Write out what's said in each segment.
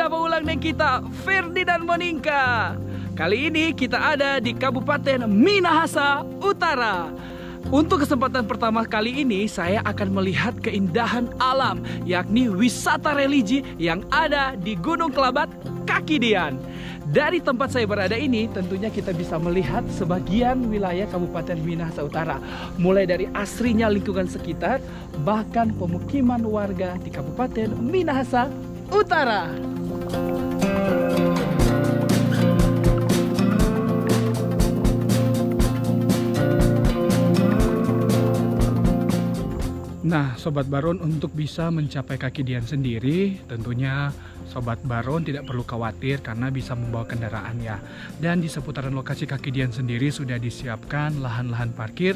jumpa ulang dengan kita, Ferdi dan Monika. Kali ini kita ada di Kabupaten Minahasa Utara. Untuk kesempatan pertama kali ini, saya akan melihat keindahan alam, yakni wisata religi yang ada di Gunung Kelabat, Kaki Dian. Dari tempat saya berada ini, tentunya kita bisa melihat sebagian wilayah Kabupaten Minahasa Utara. Mulai dari asrinya lingkungan sekitar, bahkan pemukiman warga di Kabupaten Minahasa Utara. Nah, Sobat Baron, untuk bisa mencapai Kaki Dian sendiri, tentunya Sobat Baron tidak perlu khawatir karena bisa membawa kendaraan ya. Dan di seputaran lokasi Kaki Dian sendiri sudah disiapkan lahan-lahan parkir.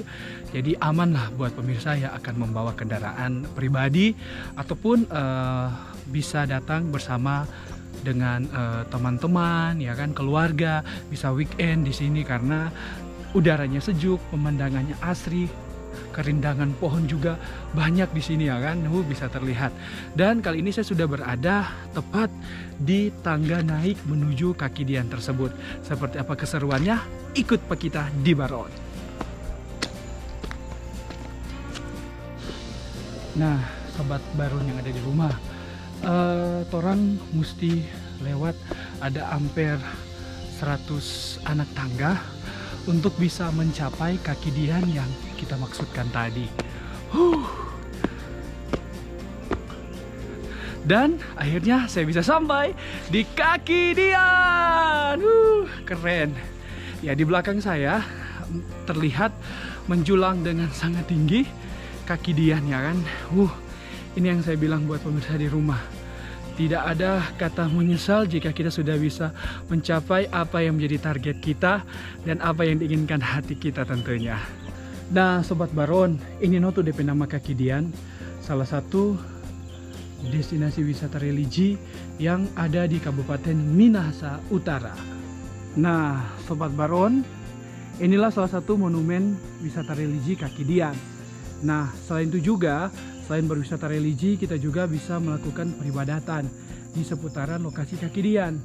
Jadi aman lah buat pemirsa yang akan membawa kendaraan pribadi ataupun bisa datang bersama dengan teman-teman, ya kan, keluarga, bisa weekend di sini karena udaranya sejuk, pemandangannya asri. Kerindangan pohon juga banyak di sini, ya kan, bisa terlihat. Dan kali ini saya sudah berada tepat di tangga naik menuju Kaki Dian tersebut. Seperti apa keseruannya? Ikut Pak kita di Baron. Nah, Sobat Baron yang ada di rumah, torang mesti lewat ada hampir 100 anak tangga untuk bisa mencapai Kaki Dian yang kita maksudkan tadi. Dan akhirnya saya bisa sampai di Kaki Dian. Keren. Ya, di belakang saya terlihat menjulang dengan sangat tinggi Kaki Dian, ya kan. Ini yang saya bilang buat pemirsa di rumah. Tidak ada kata menyesal jika kita sudah bisa mencapai apa yang menjadi target kita dan apa yang diinginkan hati kita tentunya. Nah, Sobat Baron, ini noto DP nama Kaki Dian, salah satu destinasi wisata religi yang ada di Kabupaten Minahasa Utara. Nah, Sobat Baron, inilah salah satu monumen wisata religi Kaki Dian. Nah, selain itu juga, selain berwisata religi, kita juga bisa melakukan peribadatan di seputaran lokasi Kaki Dian.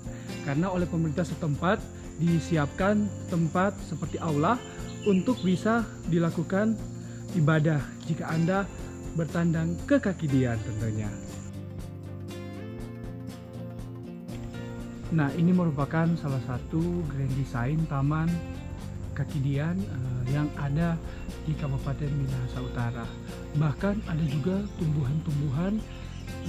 Karena oleh pemerintah setempat disiapkan tempat seperti aula untuk bisa dilakukan ibadah jika Anda bertandang ke Kaki Dian tentunya. Nah, ini merupakan salah satu grand design Taman Kaki Dian yang ada di Kabupaten Minahasa Utara. Bahkan ada juga tumbuhan-tumbuhan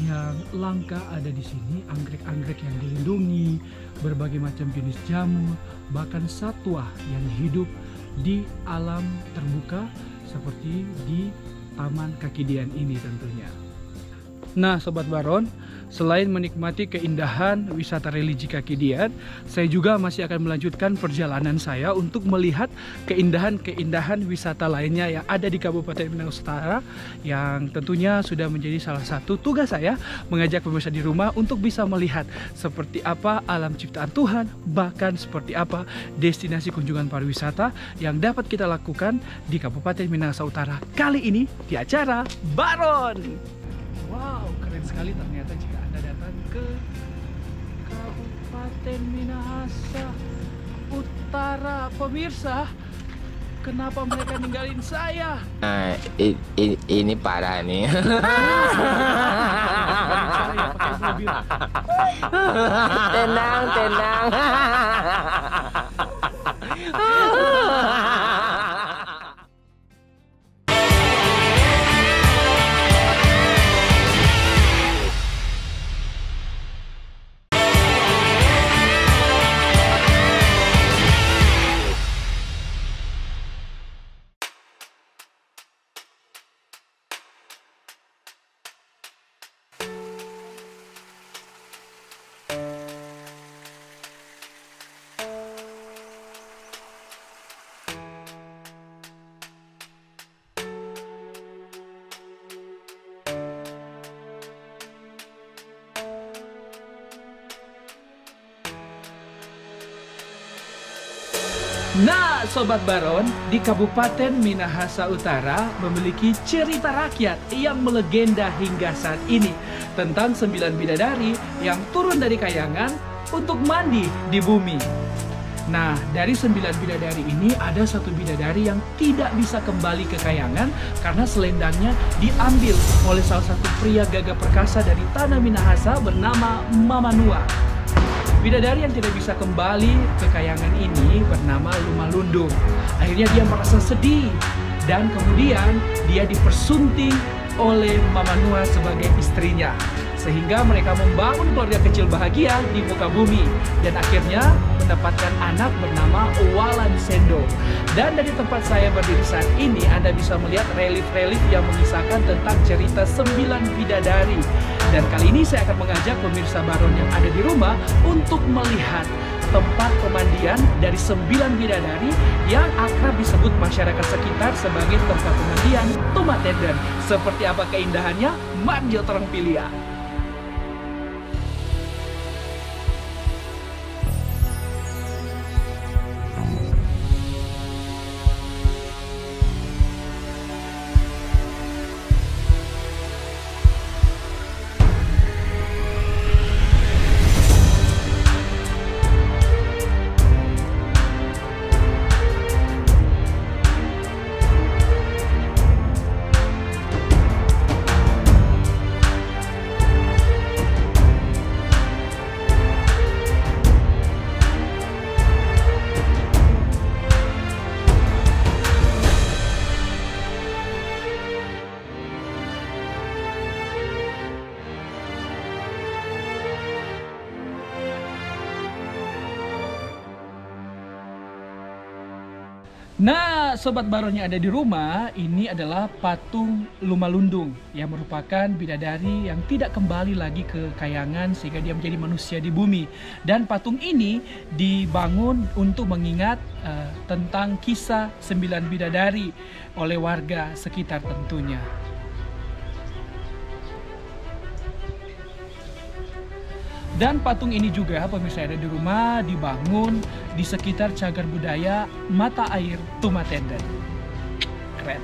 yang langka ada di sini, anggrek-anggrek yang dilindungi, berbagai macam jenis jamur, bahkan satwa yang hidup di alam terbuka seperti di Taman Kaki Dian ini tentunya. Nah, Sobat Baron, selain menikmati keindahan wisata religi Kaki Dian, saya juga masih akan melanjutkan perjalanan saya untuk melihat keindahan-keindahan wisata lainnya yang ada di Kabupaten Minahasa Utara, yang tentunya sudah menjadi salah satu tugas saya mengajak pemirsa di rumah untuk bisa melihat seperti apa alam ciptaan Tuhan, bahkan seperti apa destinasi kunjungan pariwisata yang dapat kita lakukan di Kabupaten Minahasa Utara kali ini di acara Baron. Wow, keren sekali ternyata jika Anda datang ke Kabupaten Minahasa Utara. Pemirsa, kenapa mereka ninggalin saya? Ini parah nih. Tenang, tenang. Nah, Sobat Baron, di Kabupaten Minahasa Utara memiliki cerita rakyat yang melegenda hingga saat ini. tentang 9 bidadari yang turun dari kayangan untuk mandi di bumi. Nah, dari 9 bidadari ini ada satu bidadari yang tidak bisa kembali ke kayangan karena selendangnya diambil oleh salah satu pria gagah perkasa dari tanah Minahasa bernama Mamanua. Bidadari yang tidak bisa kembali ke kayangan ini bernama Lumalundung. Akhirnya dia merasa sedih dan kemudian dia dipersunting oleh Mamanua sebagai istrinya. Sehingga mereka membangun keluarga kecil bahagia di muka bumi dan akhirnya mendapatkan anak bernama Walan Sendo. Dan dari tempat saya berdiri saat ini Anda bisa melihat relief-relief yang mengisahkan tentang cerita 9 bidadari. Dan kali ini saya akan mengajak pemirsa Baron yang ada di rumah untuk melihat tempat pemandian dari 9 bidadari yang akrab disebut masyarakat sekitar sebagai tempat pemandian Tumatenden. Seperti apa keindahannya? Mari orang pilih ya. Nah, Sobat Baron yang ada di rumah, ini adalah patung Lumalundung yang merupakan bidadari yang tidak kembali lagi ke kayangan sehingga dia menjadi manusia di bumi. Dan patung ini dibangun untuk mengingat tentang kisah 9 bidadari oleh warga sekitar tentunya. Dan patung ini juga pemirsa yang ada di rumah dibangun di sekitar cagar budaya Mata Air Tumatenden. Keren.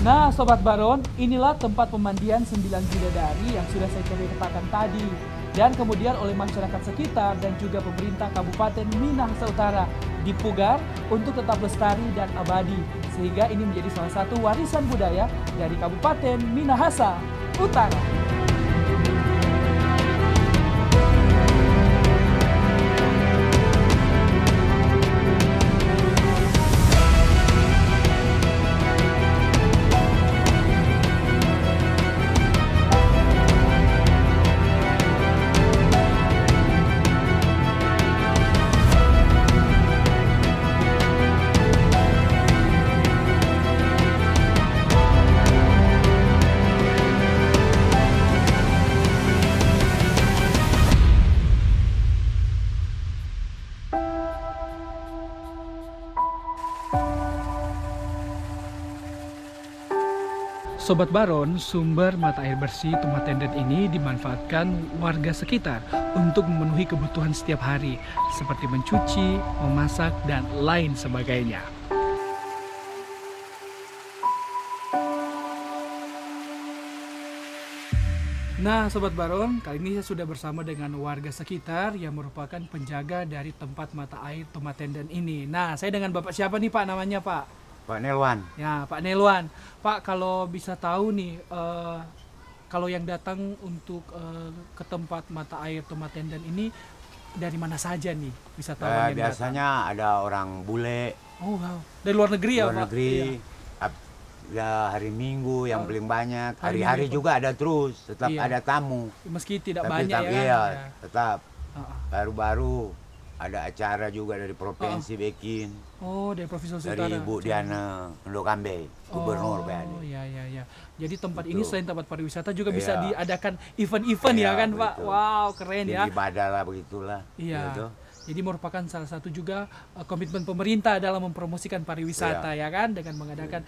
Nah, Sobat Baron, inilah tempat pemandian 9 bidadari yang sudah saya ceritakan tadi. Dan kemudian oleh masyarakat sekitar dan juga pemerintah Kabupaten Minahasa Utara dipugar untuk tetap lestari dan abadi. Sehingga ini menjadi salah satu warisan budaya dari Kabupaten Minahasa Utara. Sobat Baron, sumber mata air bersih Tumatenden ini dimanfaatkan warga sekitar untuk memenuhi kebutuhan setiap hari, seperti mencuci, memasak, dan lain sebagainya. Nah, Sobat Baron, kali ini saya sudah bersama dengan warga sekitar yang merupakan penjaga dari tempat mata air Tumatenden ini. Nah, saya dengan Bapak siapa nih Pak namanya Pak? Pak Nelwan. Ya, Pak Nelwan. Pak, kalau bisa tahu nih, kalau yang datang untuk ke tempat mata air Tumatenden ini dari mana saja nih? Bisa tahu yang biasanya datang? Ada orang bule. Oh, wow. Dari luar negeri ya, Pak? Luar negeri. Iya. Ya, hari Minggu yang paling banyak. Hari-hari juga ada terus. Tetap ada tamu. Meski tidak Tapi banyak ya. Iya, Ya. tetap. Baru-baru ada acara juga dari provinsi bikin. Oh, dari Provinsi Utara. Dari Bu Diana Ndokambe, Gubernur Oh, ya. Jadi tempat ini Betul. selain tempat pariwisata juga Iya. bisa diadakan event-event ya kan, Pak? betul. Wow, keren ya. Tinggi badan lah begitulah. Iya. Gitu. Jadi merupakan salah satu juga komitmen pemerintah dalam mempromosikan pariwisata ya kan, dengan mengadakan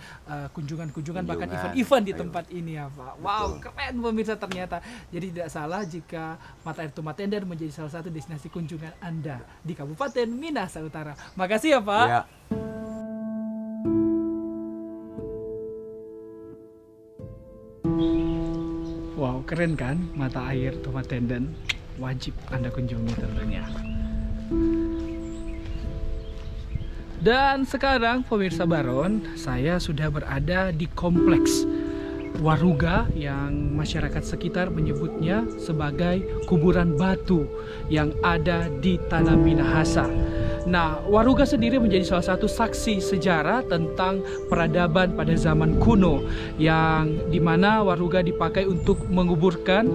kunjungan-kunjungan bahkan event-event di tempat ini ya Pak. Wow, keren pemirsa ternyata. Jadi tidak salah jika Mata Air Tumah Tender menjadi salah satu destinasi kunjungan Anda di Kabupaten Minahasa Utara. Makasih ya Pak. Ya. Wow, keren kan Mata Air Tumah Tender? Wajib Anda kunjungi tentunya. Dan sekarang pemirsa Baron, saya sudah berada di kompleks Waruga yang masyarakat sekitar menyebutnya sebagai kuburan batu yang ada di Tanah Minahasa. Nah, Waruga sendiri menjadi salah satu saksi sejarah tentang peradaban pada zaman kuno, yang dimana Waruga dipakai untuk menguburkan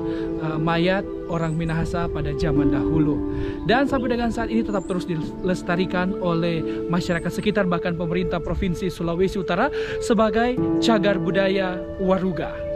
mayat orang Minahasa pada zaman dahulu. Dan sampai dengan saat ini tetap terus dilestarikan oleh masyarakat sekitar, bahkan pemerintah Provinsi Sulawesi Utara sebagai cagar budaya Waruga.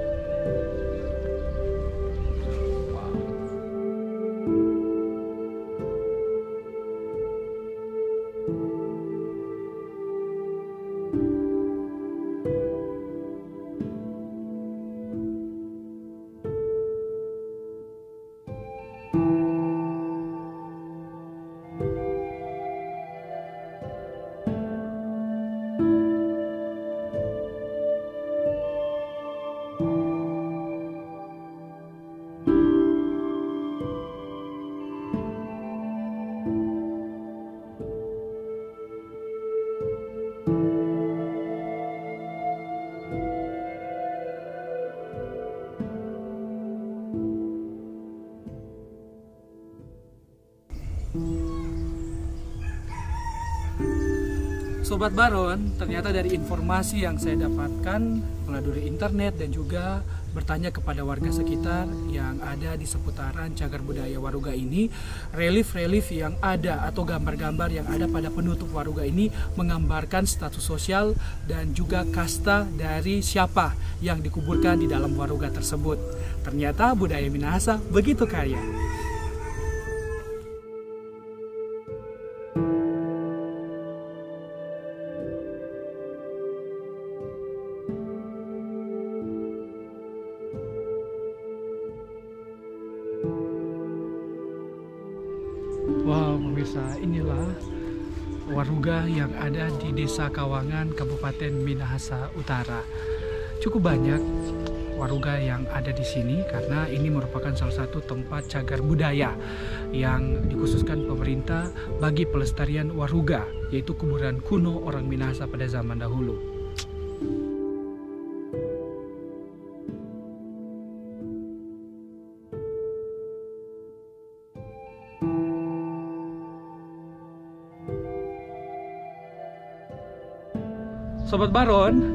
Sobat Baron, ternyata dari informasi yang saya dapatkan melalui internet dan juga bertanya kepada warga sekitar yang ada di seputaran cagar budaya Waruga ini, relief-relief yang ada atau gambar-gambar yang ada pada penutup Waruga ini menggambarkan status sosial dan juga kasta dari siapa yang dikuburkan di dalam Waruga tersebut. Ternyata budaya Minahasa begitu kaya. Wow, pemirsa, inilah Waruga yang ada di Desa Kawangan, Kabupaten Minahasa Utara. Cukup banyak Waruga yang ada di sini karena ini merupakan salah satu tempat cagar budaya yang dikhususkan pemerintah bagi pelestarian Waruga, yaitu kuburan kuno orang Minahasa pada zaman dahulu. Sobat Baron,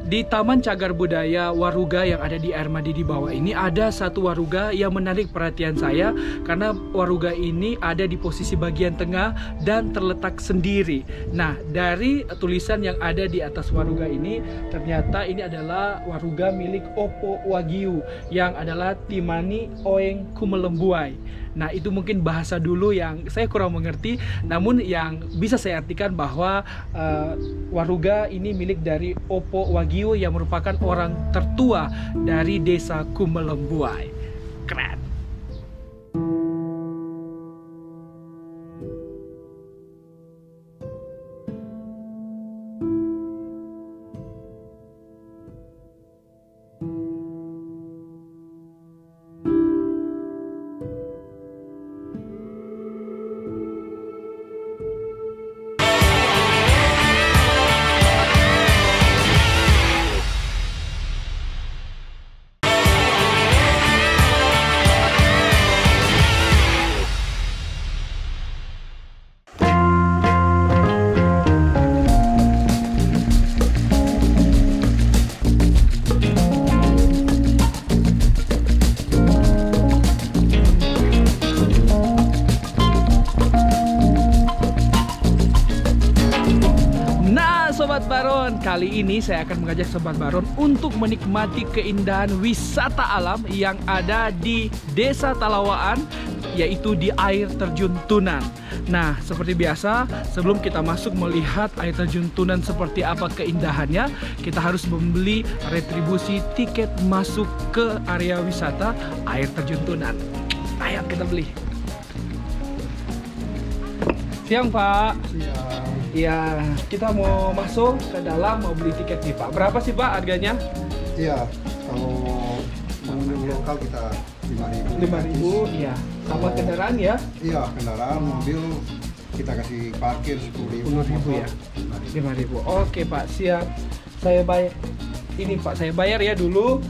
di Taman Cagar Budaya Waruga yang ada di Air Madi di bawah ini ada satu Waruga yang menarik perhatian saya karena Waruga ini ada di posisi bagian tengah dan terletak sendiri. Nah, dari tulisan yang ada di atas Waruga ini, ternyata ini adalah Waruga milik Opo Wagyu yang adalah Timani Oeng Kumelembuai. Nah, itu mungkin bahasa dulu yang saya kurang mengerti, namun yang bisa saya artikan bahwa Waruga ini milik dari Opo Wagyu yang merupakan orang tertua dari desa Kumelembuai. Keren. Sobat Baron, kali ini saya akan mengajak Sobat Baron untuk menikmati keindahan wisata alam yang ada di Desa Talawaan yaitu di air terjun Tunan. Nah, seperti biasa, sebelum kita masuk melihat air terjun Tunan seperti apa keindahannya, kita harus membeli retribusi tiket masuk ke area wisata air terjun Tunan. Ayo kita beli. Siang, Pak. Siang. Iya, kita mau masuk ke dalam, mau beli tiket nih, Pak. Berapa sih, Pak, harganya? Iya, kalau pengunjung lokal kita 5.000. 5.000, iya. Sama kendaraan ya? Iya, kendaraan, mobil kita kasih parkir 10.000. 10.000 ya? 5.000. Oke, Pak, siap. Saya bayar. Ini, Pak, saya bayar ya dulu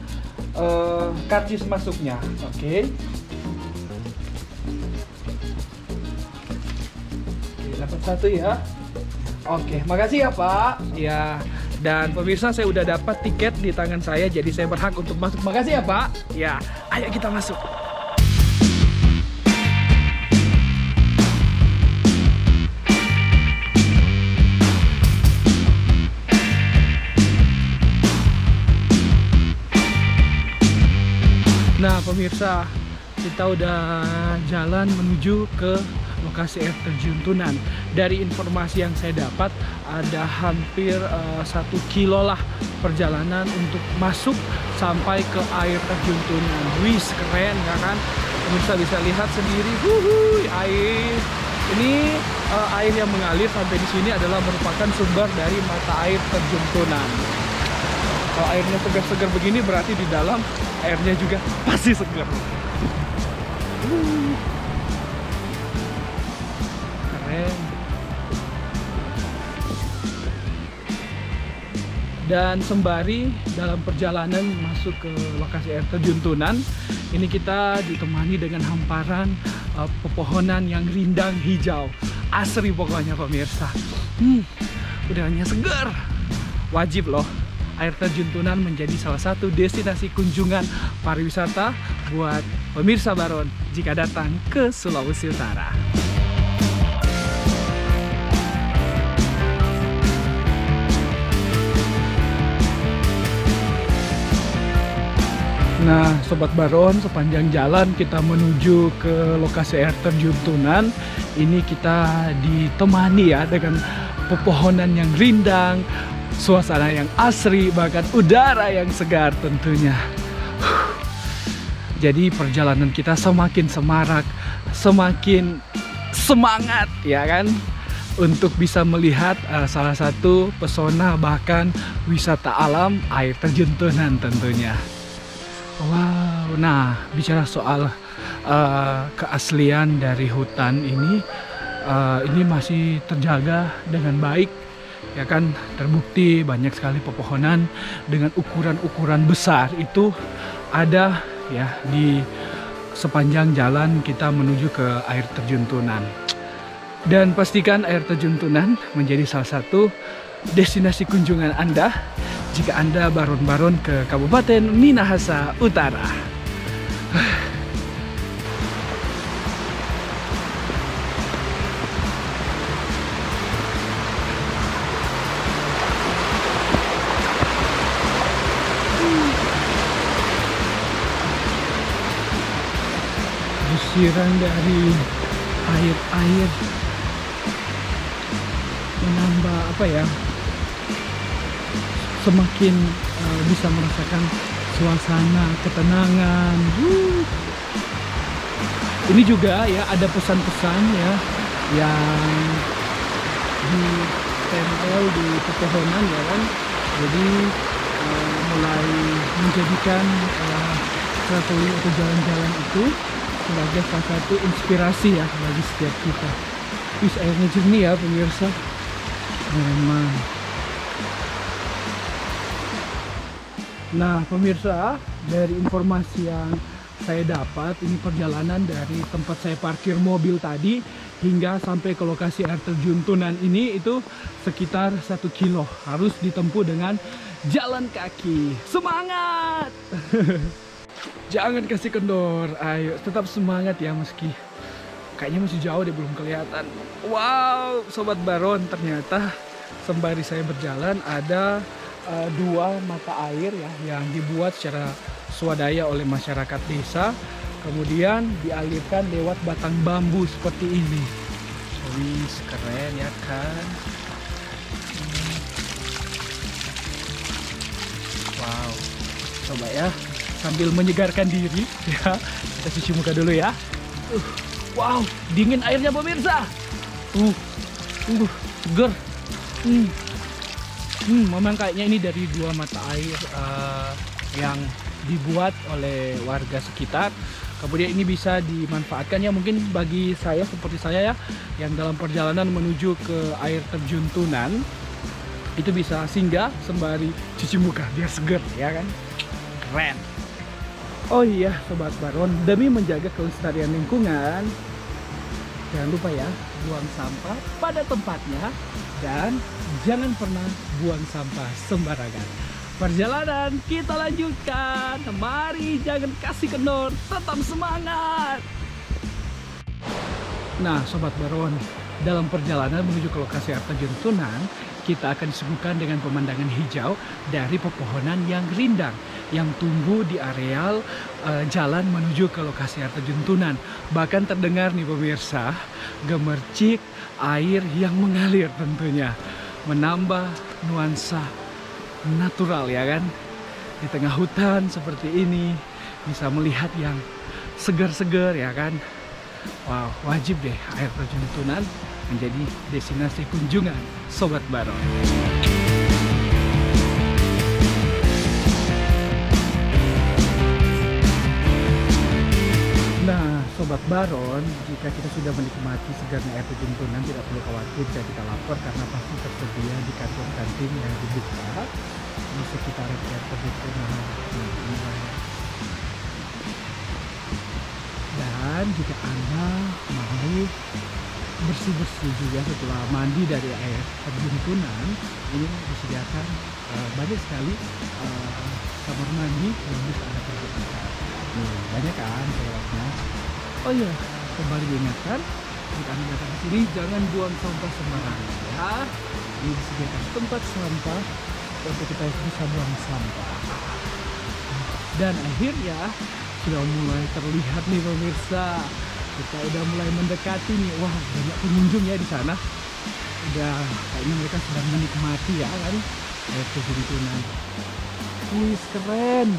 karcis masuknya. Oke. Dapat satu ya. Oke, makasih ya, Pak. Ya, dan pemirsa, saya udah dapat tiket di tangan saya, jadi saya berhak untuk masuk. Makasih ya, Pak. Ya, ayo kita masuk. Nah, pemirsa, kita udah jalan menuju ke lokasi air terjun Tunan. Dari informasi yang saya dapat, ada hampir 1 kilo lah perjalanan untuk masuk sampai ke air terjun Tunan. Wih, keren ya kan? Pemirsa bisa lihat sendiri, air. Ini air yang mengalir sampai di sini adalah merupakan sumber dari mata air terjun Tunan. Kalau airnya segar-segar begini, berarti di dalam airnya juga pasti segar. Dan sembari dalam perjalanan masuk ke lokasi air terjun Tunan, ini kita ditemani dengan hamparan pepohonan yang rindang hijau. Asri pokoknya, pemirsa. Udaranya segar. Wajib loh, air terjun Tunan menjadi salah satu destinasi kunjungan pariwisata buat pemirsa Baron jika datang ke Sulawesi Utara. Nah, Sobat Baron, sepanjang jalan kita menuju ke lokasi air terjun Tunan, ini kita ditemani ya dengan pepohonan yang rindang, suasana yang asri, bahkan udara yang segar tentunya. Jadi perjalanan kita semakin semarak, semakin semangat ya kan, untuk bisa melihat salah satu pesona bahkan wisata alam air terjun Tunan tentunya. Wow, nah bicara soal keaslian dari hutan ini masih terjaga dengan baik, ya kan, terbukti banyak sekali pepohonan dengan ukuran-ukuran besar itu ada ya di sepanjang jalan kita menuju ke air terjun Tunan. Dan pastikan air terjun Tunan menjadi salah satu destinasi kunjungan Anda jika Anda baron-baron ke Kabupaten Minahasa Utara. Desiran dari air menambah apa ya, semakin bisa merasakan suasana ketenangan. Ini juga ya ada pesan-pesan ya yang ditempel di pepohonan ya kan. Jadi mulai menjadikan traveling atau jalan-jalan itu sebagai salah satu inspirasi ya bagi setiap kita. Wis, airnya jernih ya pemirsa. Memang. Nah pemirsa, dari informasi yang saya dapat, ini perjalanan dari tempat saya parkir mobil tadi hingga sampai ke lokasi air terjun Tunan ini itu sekitar 1 kilo. Harus ditempuh dengan jalan kaki. Semangat! Jangan kasih kendor, ayo tetap semangat ya, meski kayaknya masih jauh deh, belum kelihatan. Wow, Sobat Baron, ternyata sembari saya berjalan ada 2 mata air ya yang dibuat secara swadaya oleh masyarakat desa kemudian dialirkan lewat batang bambu seperti ini. Wih, keren ya kan? Wow, coba ya, sambil menyegarkan diri ya, kita cuci muka dulu ya. Wow, dingin airnya pemirsa. Seger. Memang kayaknya ini dari 2 mata air yang dibuat oleh warga sekitar. Kemudian ini bisa dimanfaatkan ya, mungkin bagi saya seperti saya ya, yang dalam perjalanan menuju ke air terjun Tunan, itu bisa singgah sembari cuci muka biar seger ya kan. Keren. Oh iya Sobat Baron, demi menjaga kelestarian lingkungan, jangan lupa ya, buang sampah pada tempatnya dan jangan pernah buang sampah sembarangan. Perjalanan kita lanjutkan. Mari jangan kasih kendor, tetap semangat. Nah Sobat Baron, dalam perjalanan menuju ke lokasi air terjun Tunan, kita akan disuguhkan dengan pemandangan hijau dari pepohonan yang rindang yang tumbuh di areal jalan menuju ke lokasi air terjun Tunan. Bahkan terdengar nih pemirsa, gemercik air yang mengalir tentunya, menambah nuansa natural ya kan. Di tengah hutan seperti ini bisa melihat yang segar-segar ya kan. Wow, wajib deh air terjun Tunan menjadi destinasi kunjungan Sobat Baron. Nah Sobat Baron, jika kita sudah menikmati segarnya air terjun Tunan, tidak perlu khawatir jika kita lapar karena pasti tersedia di kantin-kantin yang dibuka di sekitar air terjun Tunan. Dan jika Anda mau bersih-bersih juga setelah mandi dari air terjun Tunan, ini disediakan banyak sekali kamar mandi yang bisa Anda pergunakan. Banyak kan toiletnya. Oh iya, kembali diingatkan, jika Anda datang ke sini jangan buang sampah sembarangan ya. Ini disediakan tempat sampah untuk kita bisa buang sampah. Dan akhirnya sudah mulai terlihat nih pemirsa, kita udah mulai mendekati nih. Wah, banyak pengunjung ya di sana. Udah kayaknya mereka sedang menikmati ya kan air terjun Tunan. Wih, keren.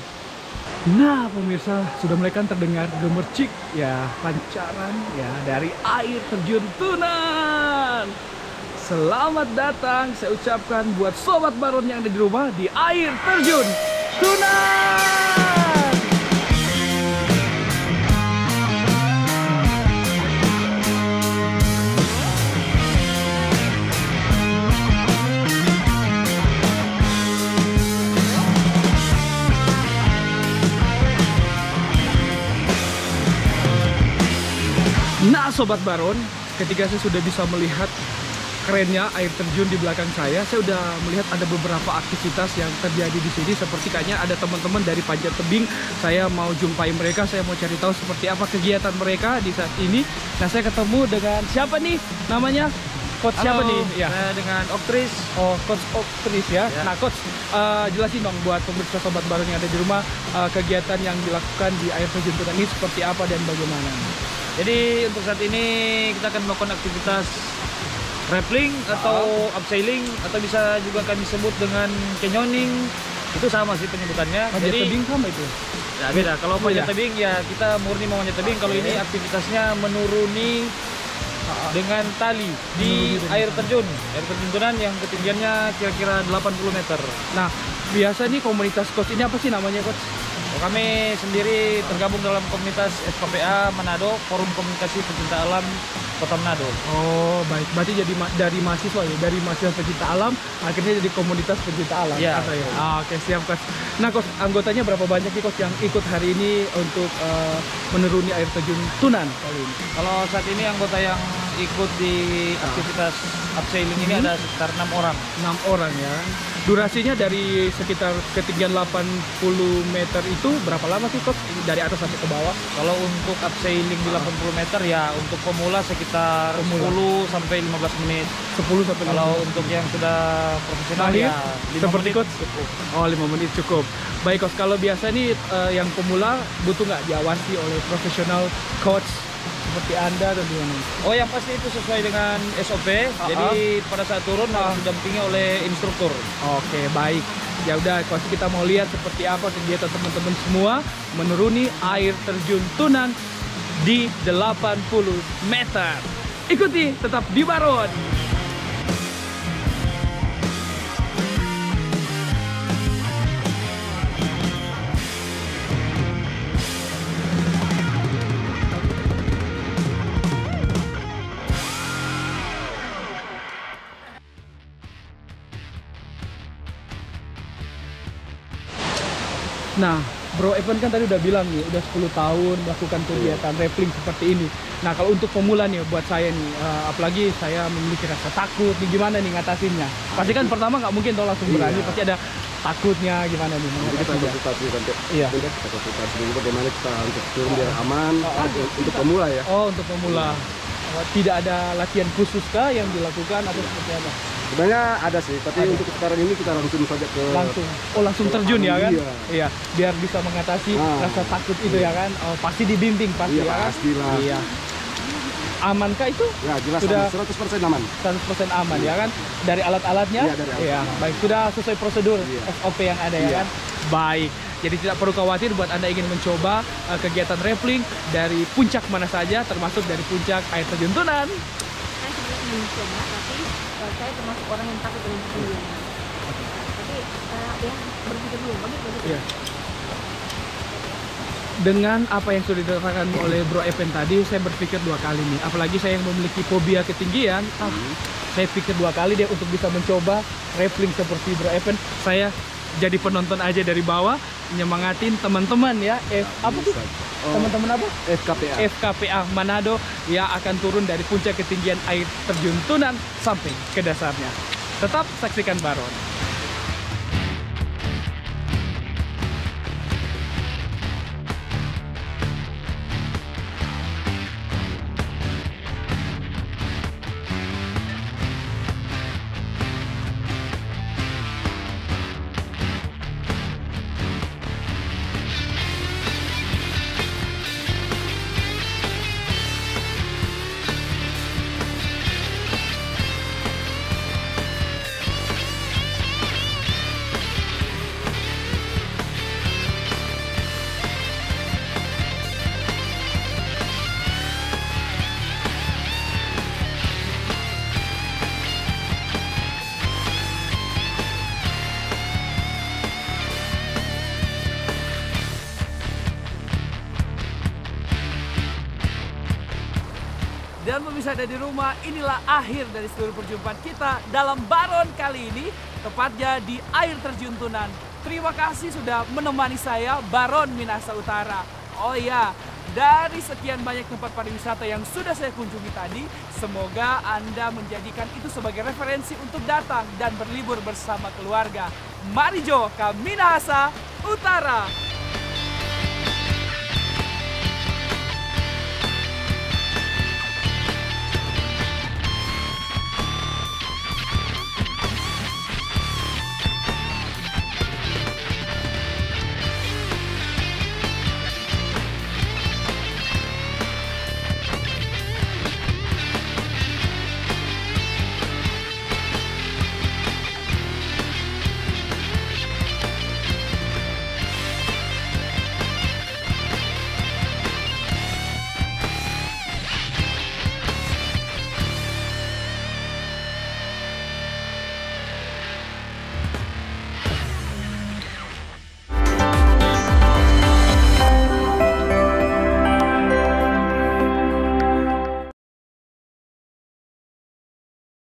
Nah pemirsa, sudah mulai kan terdengar gemercik ya, pancaran ya dari air terjun Tunan. Selamat datang saya ucapkan buat Sobat Baron yang ada di rumah di air terjun Tunan. Nah Sobat Baron, ketika saya sudah bisa melihat kerennya air terjun di belakang saya udah melihat ada beberapa aktivitas yang terjadi di sini. Seperti kayaknya ada teman-teman dari Panjat Tebing. Saya mau jumpai mereka, saya mau cari tahu seperti apa kegiatan mereka di saat ini. Nah saya ketemu dengan siapa nih namanya? Coach siapa nih? Ya. Dengan Oktris. Oh, Coach Oktris ya. Nah Coach, jelasin dong buat pemirsa Sobat Baron yang ada di rumah, kegiatan yang dilakukan di air terjun Tunan ini seperti apa dan bagaimana? Jadi untuk saat ini kita akan melakukan aktivitas rappelling atau upsailing, atau bisa juga kami sebut dengan canyoning. Itu sama sih penyebutannya. Panjat tebing sama itu? Ya beda. Kalau panjat tebing ya kita murni mau panjat tebing. Kalau ini aktivitasnya menuruni dengan tali di air terjun Tunan yang ketinggiannya kira-kira 80 meter. Nah biasa nih komunitas coach ini apa sih namanya coach? Kami sendiri tergabung dalam komunitas FKPA Manado, Forum Komunikasi Pecinta Alam Kota Manado. Oh baik, berarti jadi dari mahasiswa ya, dari mahasiswa pecinta alam akhirnya jadi komunitas pecinta alam. Iya. Oke siap coach. Nah coach, anggotanya berapa banyak nih coach yang ikut hari ini untuk menuruni air terjun Tunan kali ini? Kalau saat ini anggota yang ikut di aktivitas abseiling ini ada sekitar 6 orang. 6 orang ya. Durasinya dari sekitar ketinggian 80 meter itu berapa lama sih Coach? Dari atas sampai ke bawah? Kalau untuk abseiling di 80 meter ya untuk pemula sekitar 10 sampai 15 menit. 10 sampai 15 Kalau menit. untuk yang sudah profesional Mahir, ya 5 seperti menit Coach? cukup. Oh, 5 menit cukup. Baik Coach, kalau biasa nih yang pemula butuh nggak diawasi oleh profesional coach seperti Anda atau gimana? Oh, yang pasti itu sesuai dengan SOP. Jadi pada saat turun harus didampingi oleh instruktur. Oke, baik. Ya udah, Coach, kita mau lihat seperti apa kegiatan teman-teman semua menuruni air terjun Tunan di 80 meter. Ikuti tetap di Baron. Nah, Bro Evan kan tadi udah bilang nih, udah 10 tahun melakukan kegiatan rappelling seperti ini. Nah, kalau untuk pemula nih, buat saya nih, apalagi saya memiliki rasa takut, nih gimana nih ngatasinnya? Pasti kan pertama nggak mungkin langsung berani, pasti ada takutnya gimana nih? Jadi kita konsultasi sampai Iya. kita konsultasi dulu bagaimana kita untuk turun biar aman untuk pemula ya. Oh, untuk pemula. Tidak ada latihan khusus kah yang dilakukan atau seperti apa? Sebenarnya ada sih, tapi untuk sekarang ini kita langsung saja ke Langsung terjun ya kan? Iya. Iya, biar bisa mengatasi rasa takut itu ya kan? Oh, pasti dibimbing pasti Iya, ya kan? pastilah. Iya. Amankah itu? Ya jelas Sudah 100% aman. 100% aman ya kan? Dari alat-alatnya? Iya, dari alat. Iya, baik. Sudah sesuai prosedur SOP yang ada ya Iya. kan? Baik. Jadi tidak perlu khawatir buat Anda ingin mencoba kegiatan rappelling dari puncak mana saja, termasuk dari puncak air terjun Tunan. Saya sebenarnya ingin mencoba, tapi saya termasuk orang yang takut dengan ketinggian. Tapi ya berpikir dulu, bagus. Iya. Dengan apa yang sudah dikatakan oleh Bro Evan tadi, saya berpikir 2 kali nih. Apalagi saya yang memiliki fobia ketinggian, saya pikir 2 kali deh untuk bisa mencoba rappelling seperti Bro Evan. Saya jadi penonton aja dari bawah, nyemangatin teman-teman ya. Apa sih? Teman-teman apa? FKPA. FKPA Manado yang akan turun dari puncak ketinggian air terjun Tunan sampai ke dasarnya. Tetap saksikan Baron. Dan pemirsa ada di rumah, inilah akhir dari seluruh perjumpaan kita dalam Baron kali ini, tepatnya di air terjun Tunan. Terima kasih sudah menemani saya, Baron Minahasa Utara. Oh iya, dari sekian banyak tempat pariwisata yang sudah saya kunjungi tadi, semoga Anda menjadikan itu sebagai referensi untuk datang dan berlibur bersama keluarga. Mari Jo, ke Minahasa Utara.